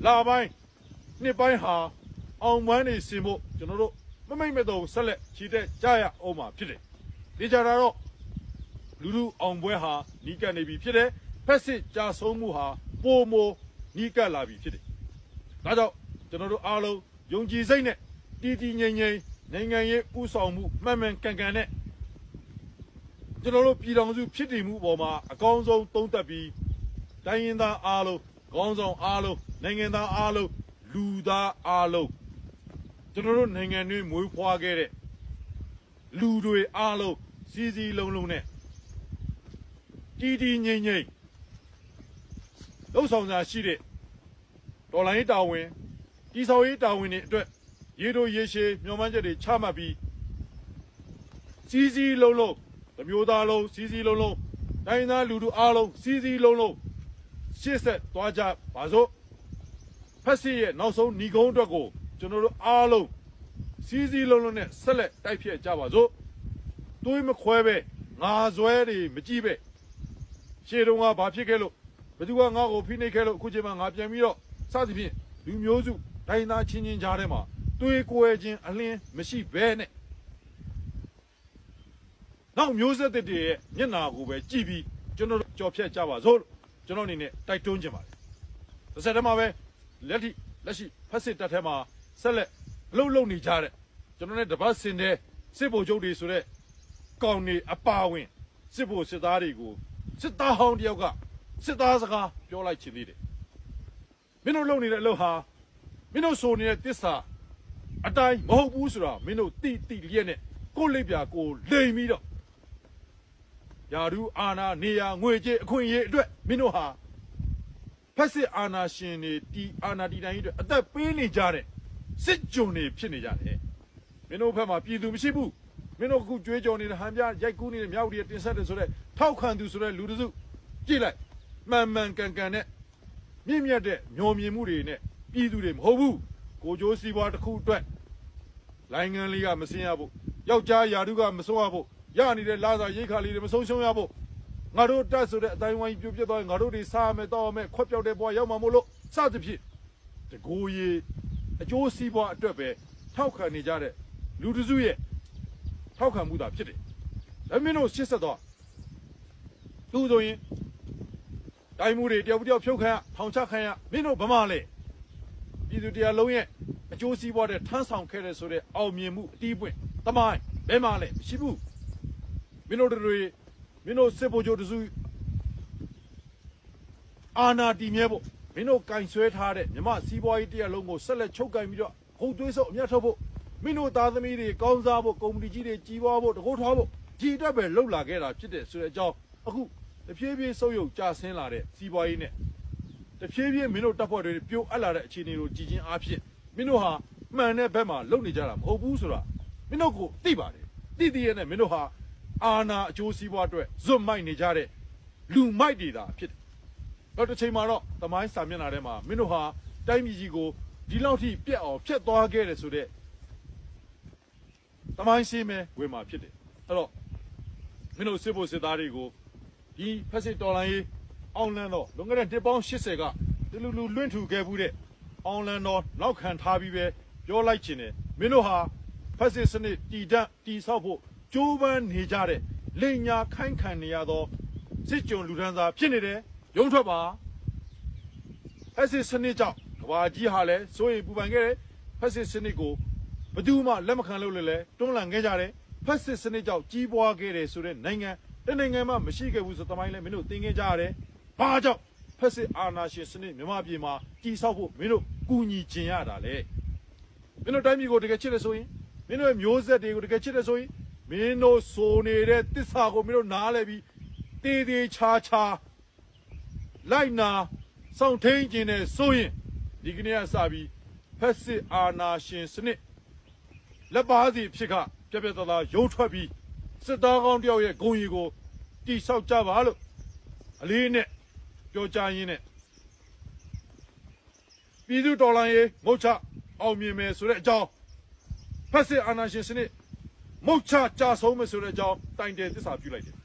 လာပိုင်းနှစ်ပိုင်းဟာအောင်ပန်းနေစင်ဖို့ကျွန်တော်တို့မမိတ်မတုံဆက်လက်ချီတက်ကြရအောင်မှာဖြစ်တယ်ဒီကြတာတော့လူအောင်ပွဲဟာနီးကပ်နေပြီဖြစ်တယ်ဖက်စစ်ကြာဆုံးမှုဟာပိုမိုနီးကပ်လာပြီဖြစ်တယ်ဒါကြောင့်ကျွန်တော်တို့အားလုံးယုံကြည်စိတ်နဲ့တည်တည်ငြိမ်ငြိမ်နိုင်ငံရေးဥဆောင်မှုမှန်မှန်ကန်ကန်နဲ့ကျွန်တော်တို့ပြည်တော်စုဖြစ်တည်မှုပေါ်မှာအကောင်းဆုံးသုံးသပ်ပြီးတိုင်းရင်းသားအားလုံးခေါင်းဆောင်အားလုံးနိုင်ငံသားအားလုံးလူသားအားလုံးကျွန်တော်တို့နိုင်ငံတွင်းမွေးဖွားခဲ့တဲ့လူတွေအားလုံးစီစီလုံးလုံးနဲ့တည်တည်ငြိမ်ငြိမ်လှုပ်ဆောင်စာရှိတဲ့တော်လိုင်းတာဝန်ကြီးဆောင်ရေးတာဝန်တွေအတွက်ရေတို့ရေရှည်မျှော်မှန်းချက်တွေချမှတ်ပြီးစီစီလုံးလုံးတစ်မျိုးသားလုံးစီစီလုံးလုံးတိုင်းသားလူတို့အားလုံးစီစီလုံးလုံးရှေ့ဆက်သွားကြပါစို့ဖက်စစ်ရဲ့နောက်ဆုံးညီကုန်းအတွက်ကိုကျွန်တော်တို့အားလုံးစီစီလုံးလုံးနဲ့ဆက်လက်တိုက်ဖြတ်ကြပါစို့တွေးမခွဲပဲငါဇွဲတွေမကြည့်ပဲရှေ့တုန်းကဘာဖြစ်ခဲ့လို့ဘယ်သူကငါ့ကိုဖိနှိပ်ခဲ့လို့အခုချိန်မှာငါပြန်ပြီးတော့စသဖြင့်လူမျိုးစုတိုင်းသားချင်းချင်းကြားထဲမှာတွေးကွဲခြင်းအလင်းမရှိဘဲနဲ့နောက်မျိုးဆက်တွေရဲ့မျက်နာကိုပဲကြည့်ပြီးကျွန်တော်ကြော်ဖြတ်ကြပါစို့ကျွန်တော်အနေနဲ့တိုက်တွန်းခြင်းပါတယ်တစ်ဆက်တည်းမှာပဲလက်ရှိဖက်စစ်တပ်ထဲမှာဆက်လက်လှုပ်နေကြတဲ့ကျွန်တော်နဲ့တပတ်စင်တဲ့စစ်ဗိုလ်ချုပ်တွေဆိုတဲ့ကောင်တွေအပါဝင်စစ်ဗိုလ်စစ်သားတွေကိုစစ်သားဟောင်းတယောက်ကစစ်သားစကားပြောလိုက်ချင်သေးတယ်မင်းတို့လုပ်နေတဲ့အလုပ်ဟာမင်းတို့ဆိုနေတဲ့တစ္ဆာအတိုင်းမဟုတ်ဘူးဆိုတာမင်းတို့တိလျက်နဲ့ကိုယ်လိပ်ပြကိုလိမ်ပြီးတော့ယာဒူအာနာနေယာငွေကြေးအခွင့်အရေးအတွက်မင်းတို့ဟာဖက်စစ်အာနာရှင်တွေတီအာနာတီတိုင်းအတွက်အသက်ပေးနေကြတဲ့စစ်ကြုံတွေဖြစ်နေကြတယ်မင်းတို့ဘက်မှာပြည်သူမရှိဘူးမင်းတို့အခုကြွေးကြော်နေတဲ့ဟန်ပြရိုက်ကူးနေတဲ့မြောက်တွေတင်ဆက်တယ်ဆိုတဲ့ထောက်ခံသူဆိုတဲ့လူတစုကြည့်လိုက်မှန်ကန်နဲ့မြင့်မြတ်တဲ့မျောမြင်မှုတွေနဲ့ပြည်သူတွေမဟုတ်ဘူးကိုကျိုးစီးပွားတစ်ခုအတွက်လိုင်းငန်းလေးကမစင်းရဖို့ယောက်ျားယာဒူကမစိုးရဖို့ရနေတဲ့လာစာရိတ်ခါလေးတွေမဆုံးရှုံးရဖို့ငါတို့တက်ဆိုတဲ့အတိုင်းဝိုင်းပြိုပြက်သွားရင်ငါတို့တွေစားမယ်တောက်မယ်ခွက်ပြောက်တဲ့ဘဝရောက်မှာမို့လို့စသဖြင့်တကိုယ်ရည်အကျိုးစီးပွားအတွက်ပဲထောက်ခံနေကြတဲ့လူတစုရဲ့ထောက်ခံမှုသာဖြစ်တယ်ဒါမင်းတို့ရှစ်ဆက်တော့သူဆိုရင်တိုင်းမှုတွေတယောက်ဖြုတ်ခံရထောင်ချခံရမင်းတို့ဗမာလေပြည်သူတရားလုံးရဲ့အကျိုးစီးပွားတဲ့ထမ်းဆောင်ခဲ့တဲ့ဆိုတဲ့အောင်မြင်မှုအတီးပွင့်တမိုင်းဘယ်မှာလဲမရှိဘူးမင်းတို့စစ်ဗိုလ်ချုပ်တစုအာနာတီမြဲဖို့မင်းတို့ကင်ဆွဲထားတဲ့မြမစီးပွားရေးတရားလုံးကိုဆက်လက်ချုပ်ကင်ပြီးတော့ခုတ်သွေးစုပ်အမြတ်ထုတ်ဖို့မင်းတို့သားသမီးတွေကောင်းစားဖို့ကုမ္ပဏီကြီးတွေကြီးပွားဖို့တကိုးထွားဖို့ကြည်တက်ပဲလှုပ်လာခဲ့တာဖြစ်တဲ့ဆိုတဲ့အကြောင်းအခုတဖြည်းဖြည်းဆုပ်ယုပ်ကျဆင်းလာတဲ့စီးပွားရေးနဲ့တဖြည်းဖြည်းမင်းတို့တပ်ဖွဲ့တွေပြိုအပ်လာတဲ့အခြေအနေကိုကြည်ချင်းအားဖြင့်မင်းတို့ဟာမှန်တဲ့ဘက်မှာလှုပ်နေကြတာမဟုတ်ဘူးဆိုတာမင်းတို့ကိုသိပါတယ်သိရတဲ့မင်းတို့ဟာအာနာအကျိုးစီးပွားအတွက်ဇွတ်မိုက်နေကြတဲ့လူမိုက်တွေသာဖြစ်တယ်တော့တစ်ချိန်မှာတော့သမိုင်းစာမျက်နှာထဲမှာမင်းတို့ဟာတိုင်းပြည်ကြီးကိုဒီလောက်ထိပြက်အောင်ဖျက်သွားခဲ့တယ်ဆိုတဲ့သမိုင်းရှင်းမဲ့ဝင်မှာဖြစ်တယ်အဲ့တော့မင်းတို့စစ်ဖို့စစ်သားတွေကိုဒီဖက်စစ်တော်လိုင်းရေးအောင်လန်းတော့လွန်ခဲ့တဲ့တစ်ပေါင်း80ကဒီလူလွင့်ထူခဲ့မှုတဲ့အောင်လန်းတော့နောက်ခံထားပြီးပဲပြောလိုက်ခြင်းနဲ့မင်းတို့ဟာဖက်စစ်စနစ်တီဆောက်ဖို့ကျိုးပန်းနေကြတဲ့လိန်ညာခိုင်းခံနေရသောစစ်ကြုံလူဒန်းစားဖြစ်နေတယ်ရုံထွက်ပါဖက်စစ်စနစ်ကြောင့်ကဘာကြီးဟာလည်းစိုးရိမ်ပူပန်ခဲ့တယ်ဖက်စစ်စနစ်ကိုဘယ်သူမှလက်မခံလို့လည်းတွန်းလှန်ခဲ့ကြတယ်ဖက်စစ်စနစ်ကြောင့်ကြီးပွားခဲ့တယ်ဆိုတဲ့နိုင်ငံတနိုင်ငံမှမရှိခဲ့ဘူးဆိုသမိုင်းလည်းမင်းတို့သင်ခဲ့ကြရတယ်ဘာကြောင့်ဖက်စစ်အာဏာရှင်စနစ်မြန်မာပြည်မှာကြီးဆောက်ဖို့မင်းတို့ကူညီကျင်ရတာလေမင်းတို့တိုင်းပြည်ကိုတကယ်ချစ်တယ်ဆိုရင်မင်းတို့မျိုးဆက်တွေကိုတကယ်ချစ်တယ်ဆိုရင်မင်းတို့ဆိုနေတဲ့တစ္ဆာကိုမင်းတို့နားလဲပြီးတေးသေးချာလိုက်နာစောင့်ထိန်ခြင်းနဲ့ဆိုရင်ဒီကနေ့ကစပြီးဖက်စစ်အာဏာရှင်စနစ်လက်ပါစီဖြစ်ခပြက်သားရုံထွက်ပြီးစစ်သားကောင်းတယောက်ရဲ့ဂုဏ်ရည်ကိုတိဆောက်ကြပါလို့အလေးနဲ့ပြောကြားရင်းနဲ့ပြည်သူတော်လှန်ရေးမုတ်ချအောင်မြင်မယ်ဆိုတဲ့အကြောင်းဖက်စစ်အာဏာရှင်စနစ်မုတ်ချကြဆုံးမယ်ဆိုတဲ့အကြောင်းတိုင်တယ်သစ္စာပြုလိုက်တယ်